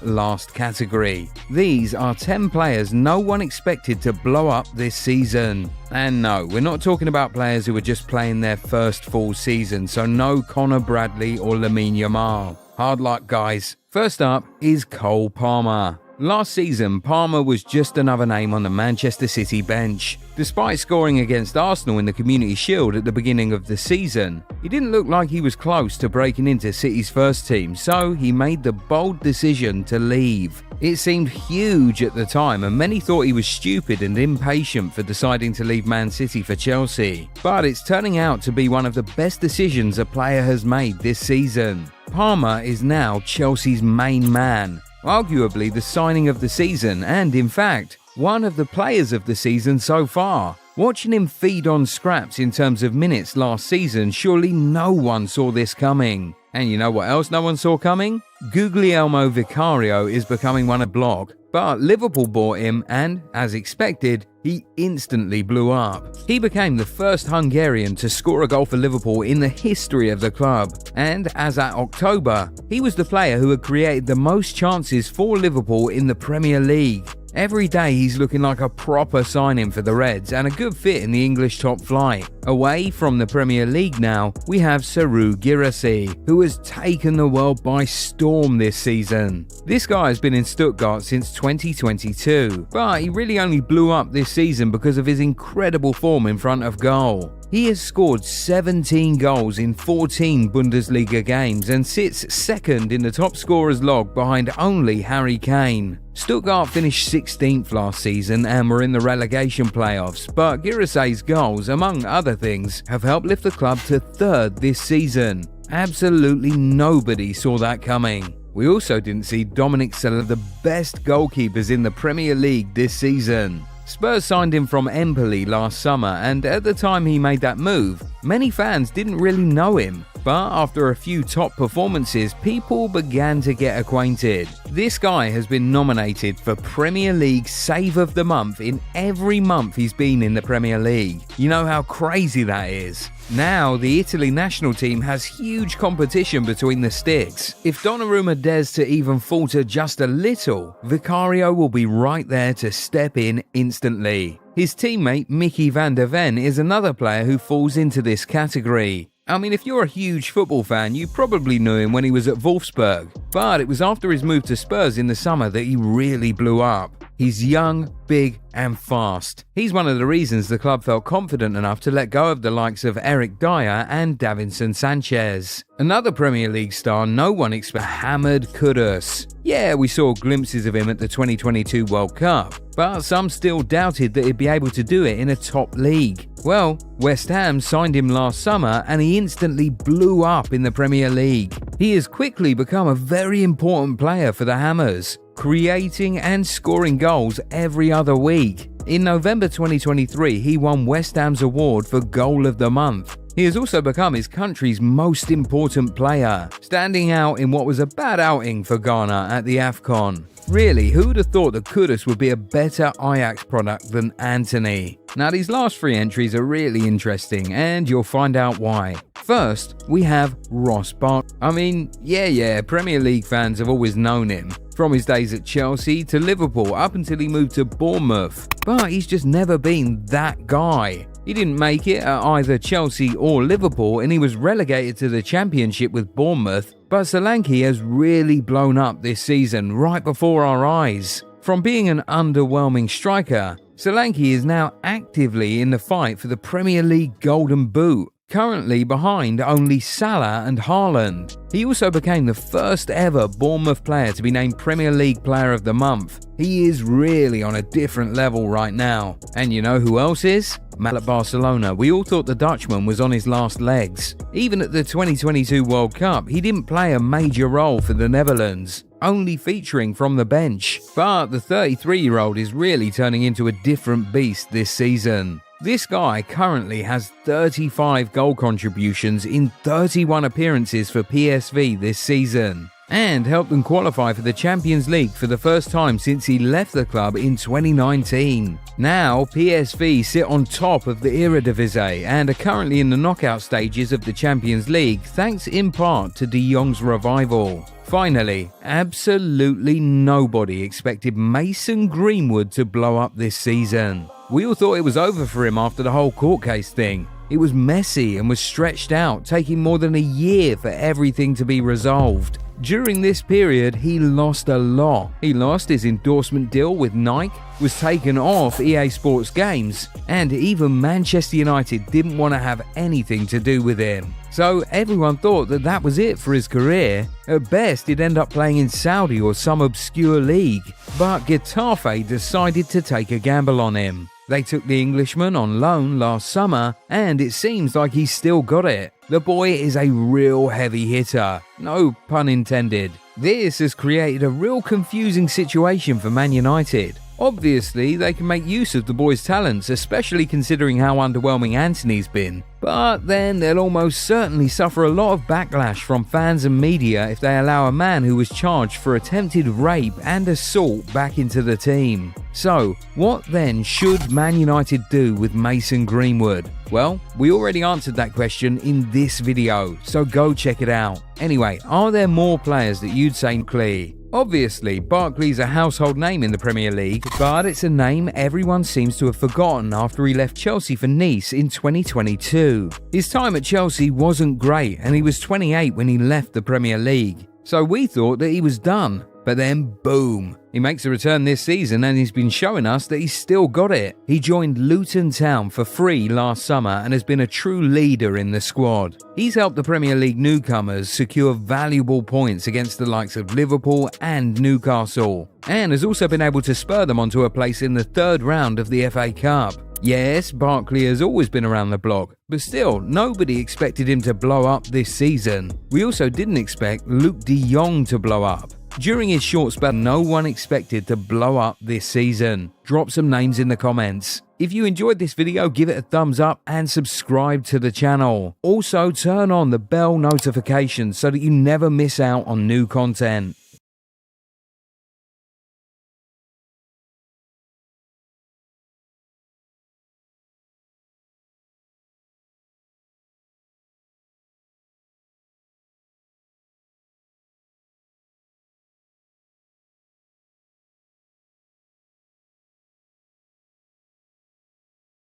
last category. These are 10 players no one expected to blow up this season. And no, we're not talking about players who are just playing their first full season, so no Connor Bradley or Lamine Yamal. Hard luck, guys. First up is Cole Palmer. Last season, Palmer was just another name on the Manchester City bench. Despite scoring against Arsenal in the Community Shield at the beginning of the season, he didn't look like he was close to breaking into City's first team, so he made the bold decision to leave. It seemed huge at the time, and many thought he was stupid and impatient for deciding to leave Man City for Chelsea. But it's turning out to be one of the best decisions a player has made this season. Palmer is now Chelsea's main man, arguably the signing of the season, and in fact, one of the players of the season so far. Watching him feed on scraps in terms of minutes last season, surely no one saw this coming. And you know what else no one saw coming? Guglielmo Vicario is becoming one of block, but Liverpool bought him and, as expected, he instantly blew up. He became the first Hungarian to score a goal for Liverpool in the history of the club, and as at October, he was the player who had created the most chances for Liverpool in the Premier League. Every day he's looking like a proper signing for the Reds and a good fit in the English top flight. Away from the Premier League now, we have Serhou Guirassy, who has taken the world by storm this season. This guy has been in Stuttgart since 2022, but he really only blew up this season because of his incredible form in front of goal. He has scored 17 goals in 14 Bundesliga games and sits second in the top scorers log behind only Harry Kane. Stuttgart finished 16th last season and were in the relegation playoffs, but Guirassy's goals, among other things, have helped lift the club to third this season. Absolutely nobody saw that coming. We also didn't see Dominic Sella, the best goalkeepers in the Premier League this season. Spurs signed him from Empoli last summer, and at the time he made that move, many fans didn't really know him. But after a few top performances, people began to get acquainted. This guy has been nominated for Premier League Save of the Month in every month he's been in the Premier League. You know how crazy that is? Now, the Italy national team has huge competition between the sticks. If Donnarumma dares to even falter just a little, Vicario will be right there to step in instantly. His teammate Mickey van der Ven is another player who falls into this category. I mean, if you're a huge football fan, you probably knew him when he was at Wolfsburg. But it was after his move to Spurs in the summer that he really blew up. He's young, big and fast. He's one of the reasons the club felt confident enough to let go of the likes of Eric Dyer and Davinson Sanchez. Another Premier League star no one expected, Mohamed Kudus. Yeah, we saw glimpses of him at the 2022 World Cup, but some still doubted that he'd be able to do it in a top league. Well, West Ham signed him last summer and he instantly blew up in the Premier League. He has quickly become a very important player for the Hammers, creating and scoring goals every other week. In November 2023, he won West Ham's award for Goal of the Month. He has also become his country's most important player, standing out in what was a bad outing for Ghana at the AFCON. Really, who would have thought that Kudus would be a better Ajax product than Antony? Now, these last three entries are really interesting, and you'll find out why. First, we have Ross Barkley. I mean, Premier League fans have always known him, from his days at Chelsea to Liverpool up until he moved to Bournemouth. But he's just never been that guy. He didn't make it at either Chelsea or Liverpool, and he was relegated to the Championship with Bournemouth. But Solanke has really blown up this season right before our eyes. From being an underwhelming striker, Solanke is now actively in the fight for the Premier League Golden Boot, currently behind only Salah and Haaland. He also became the first ever Bournemouth player to be named Premier League Player of the Month. He is really on a different level right now. And you know who else is? Matt at Barcelona. We all thought the Dutchman was on his last legs. Even at the 2022 World Cup, he didn't play a major role for the Netherlands, only featuring from the bench. But the 33-year-old is really turning into a different beast this season. This guy currently has 35 goal contributions in 31 appearances for PSV this season. and helped them qualify for the Champions League for the first time since he left the club in 2019. Now, PSV sit on top of the Eredivisie and are currently in the knockout stages of the Champions League thanks in part to De Jong's revival. Finally, absolutely nobody expected Mason Greenwood to blow up this season. We all thought it was over for him after the whole court case thing. It was messy and was stretched out, taking more than a year for everything to be resolved. During this period, he lost a lot. He lost his endorsement deal with Nike, was taken off EA Sports games, and even Manchester United didn't want to have anything to do with him. So everyone thought that that was it for his career. At best, he'd end up playing in Saudi or some obscure league. But Getafe decided to take a gamble on him. They took the Englishman on loan last summer, and it seems like he's still got it. The boy is a real heavy hitter, no pun intended. This has created a real confusing situation for Man United. Obviously, they can make use of the boy's talents, especially considering how underwhelming Antony's been. But then they'll almost certainly suffer a lot of backlash from fans and media if they allow a man who was charged for attempted rape and assault back into the team. So, what then should Man United do with Mason Greenwood? Well, we already answered that question in this video, so go check it out. Anyway, are there more players that you'd say clear? Obviously, Barkley's a household name in the Premier League, but it's a name everyone seems to have forgotten after he left Chelsea for Nice in 2022. His time at Chelsea wasn't great, and he was 28 when he left the Premier League. So we thought that he was done. But then, boom, he makes a return this season and he's been showing us that he's still got it. He joined Luton Town for free last summer and has been a true leader in the squad. He's helped the Premier League newcomers secure valuable points against the likes of Liverpool and Newcastle, and has also been able to spur them onto a place in the third round of the FA Cup. Yes, Barkley has always been around the block, but still, nobody expected him to blow up this season. We also didn't expect Luuk de Jong to blow up. During his short spell, no one expected to blow up this season. Drop some names in the comments. If you enjoyed this video, give it a thumbs up and subscribe to the channel. Also, turn on the bell notifications so that you never miss out on new content.